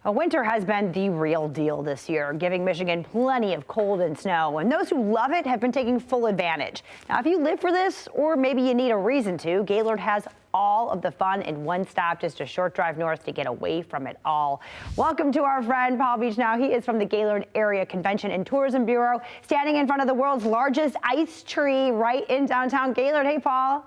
Well, winter has been the real deal this year, giving Michigan plenty of cold and snow, and those who love it have been taking full advantage. Now, if you live for this, or maybe you need a reason to, Gaylord has all of the fun in one stop, just a short drive north to get away from it all. Welcome to our friend Paul Beachnau. He is from the Gaylord Area Convention and Tourism Bureau, standing in front of the world's largest ice tree right in downtown Gaylord. Hey, Paul.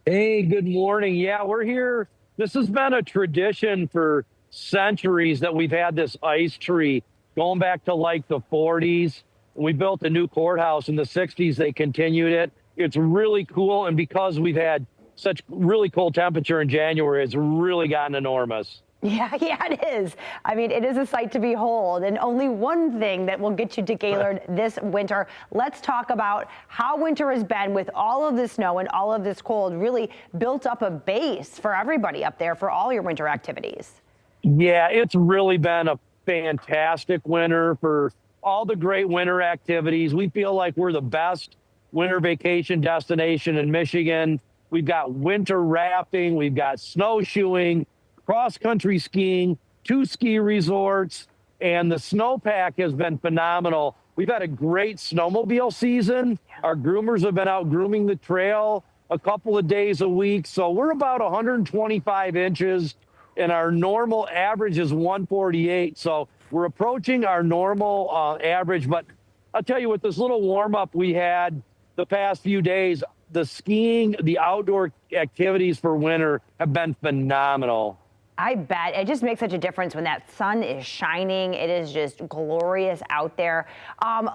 Hey, good morning. Yeah, we're here. This has been a tradition for centuries that we've had this ice tree going back to like the 40s. We built a new courthouse in the 60s. They continued it. It's really cool. And because we've had such really cold temperature in January, it's really gotten enormous. Yeah, it is. I mean, it is a sight to behold, and only one thing that will get you to Gaylord this winter. Let's talk about how winter has been with all of this snow and all of this cold, really built up a base for everybody up there for all your winter activities. Yeah, it's really been a fantastic winter for all the great winter activities. We feel like we're the best winter vacation destination in Michigan. We've got winter rafting, we've got snowshoeing, cross-country skiing, 2 ski resorts, and the snowpack has been phenomenal. We've had a great snowmobile season. Our groomers have been out grooming the trail a couple of days a week. So we're about 125 inches, and our normal average is 148. So we're approaching our normal average. But I'll tell you, with this little warm-up we had the past few days, the skiing, the outdoor activities for winter have been phenomenal. I bet. It just makes such a difference when that sun is shining. It is just glorious out there.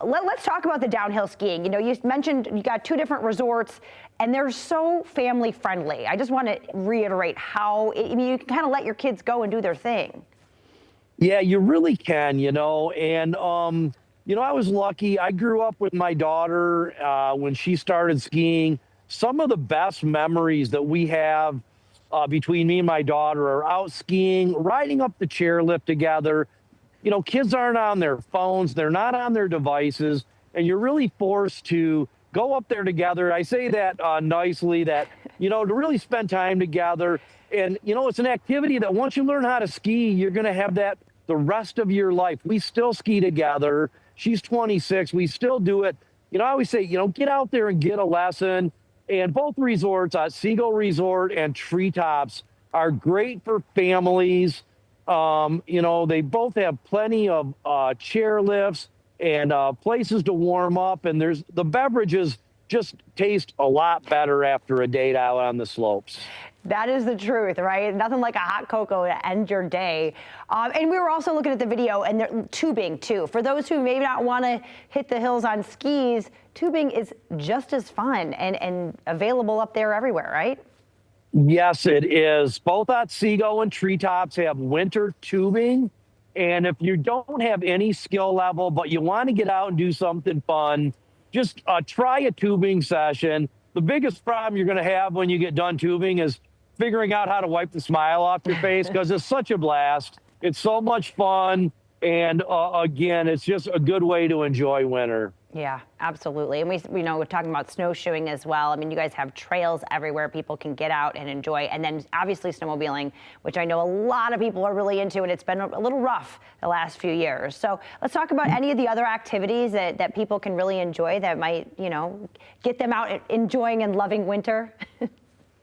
Let's talk about the downhill skiing. You know, you mentioned you got 2 different resorts, and they're so family friendly. I just want to reiterate how, I mean, you can kind of let your kids go and do their thing. Yeah, you really can, and, I was lucky. I grew up with my daughter when she started skiing. Some of the best memories that we have between me and my daughter are out skiing, riding up the chairlift together. Kids aren't on their phones, they're not on their devices, and you're really forced to go up there together. I say that nicely, that, to really spend time together. And, it's an activity that once you learn how to ski, you're going to have that the rest of your life. We still ski together. She's 26. We still do it. I always say, get out there and get a lesson. And both resorts, Seagull Resort and Treetops, are great for families. They both have plenty of chairlifts and places to warm up. And the beverages just taste a lot better after a day out on the slopes. That is the truth, right? Nothing like a hot cocoa to end your day. And we were also looking at the video, and they're tubing too. For those who may not want to hit the hills on skis, tubing is just as fun and available up there everywhere, right? Yes, it is. Both at Seagull and Treetops have winter tubing. And if you don't have any skill level, but you want to get out and do something fun, just try a tubing session. The biggest problem you're going to have when you get done tubing is figuring out how to wipe the smile off your face, because it's such a blast. It's so much fun. And again, it's just a good way to enjoy winter. Yeah, absolutely. And we know we're talking about snowshoeing as well. I mean, you guys have trails everywhere people can get out and enjoy. And then obviously snowmobiling, which I know a lot of people are really into, and it's been a little rough the last few years. So let's talk about any of the other activities that people can really enjoy that might, get them out enjoying and loving winter.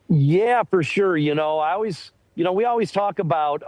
Yeah, for sure. We always talk about,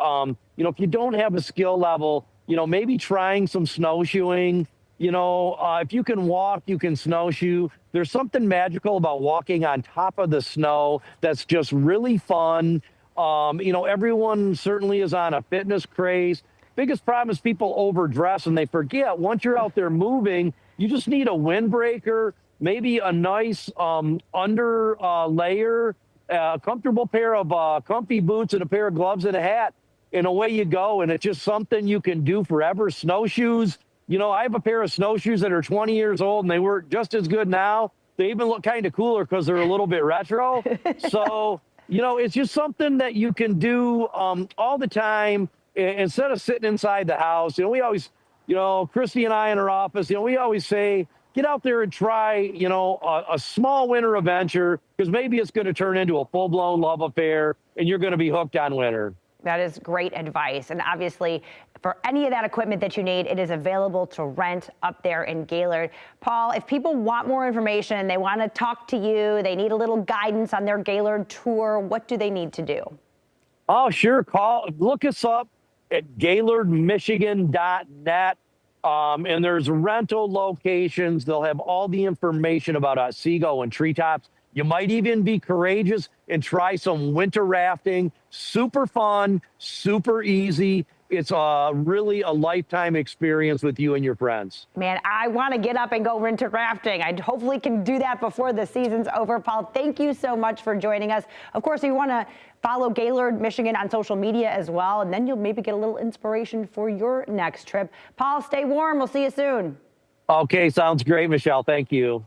if you don't have a skill level, maybe trying some snowshoeing. If you can walk, you can snowshoe. There's something magical about walking on top of the snow that's just really fun. Everyone certainly is on a fitness craze. Biggest problem is people overdress and they forget once you're out there moving, you just need a windbreaker, maybe a nice under layer, a comfortable pair of comfy boots and a pair of gloves and a hat, and away you go. And it's just something you can do forever. Snowshoes. I have a pair of snowshoes that are 20 years old, and they work just as good now. They even look kind of cooler because they're a little bit retro. So, it's just something that you can do all the time instead of sitting inside the house. We always, Christy and I in our office, we always say, get out there and try, a small winter adventure, because maybe it's going to turn into a full-blown love affair, and you're going to be hooked on winter. That is great advice. And obviously, for any of that equipment that you need, it is available to rent up there in Gaylord. Paul, if people want more information, they want to talk to you, they need a little guidance on their Gaylord tour, what do they need to do? Oh, sure. Look us up at gaylordmichigan.net. And there's rental locations. They'll have all the information about Otsego and treetops. You might even be courageous and try some winter rafting. Super fun, super easy. It's really a lifetime experience with you and your friends. Man, I want to get up and go winter rafting. I hopefully can do that before the season's over. Paul, thank you so much for joining us. Of course, if you want to follow Gaylord, Michigan on social media as well, and then you'll maybe get a little inspiration for your next trip. Paul, stay warm. We'll see you soon. Okay, sounds great, Michelle. Thank you.